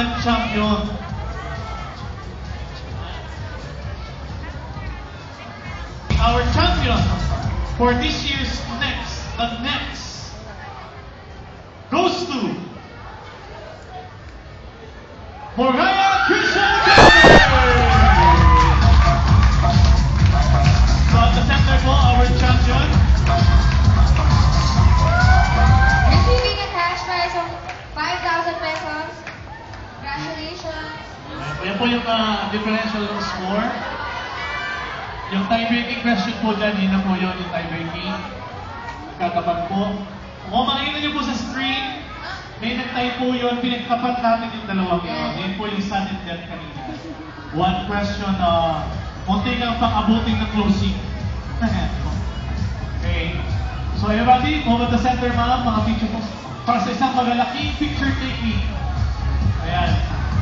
nag-champion. Our champion for this year's the next, goes to Morgana Christian. So at the center po, our champion. Receiving a cash prize of 5,000 pesos. Congratulations. Yan po yung differential score. Yung tie-breaking question po dyan, yun na po yun, yung tie-breaking. Nagkatapat po. Kung makikita niyo po sa screen, may nag-tie po yun, pinagtapat natin yung dalawang yun. Yun po yung sudden death kanina. One question, munti kang pang-abuting ng closing. Okay. So everybody, move at the center ma'am, mga picture po. Para sa isang magalaking picture taking. Ayan.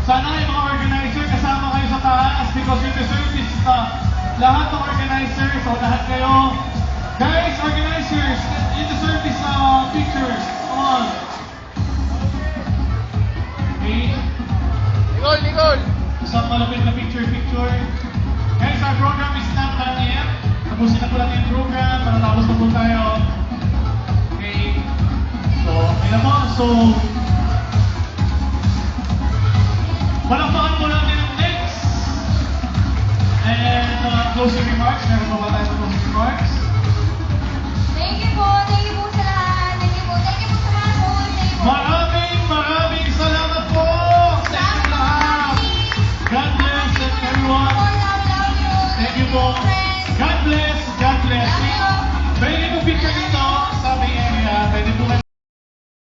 Sana yung mga organizer, kasama kayo sa taas because you deserve this stuff. Lahat ng organizers, so lahat kayo. Guys, organizers, you deserve these pictures. Come on. Okay. Nicole! Isang malapit na picture. Guys, our program is not done yet. Tapusin na po natin yung program. Matatapos na po tayo. Okay. So, ayun po. So, palakpakan po natin ang next. And closing remarks. Meron pa ba tayo sa closing remarks?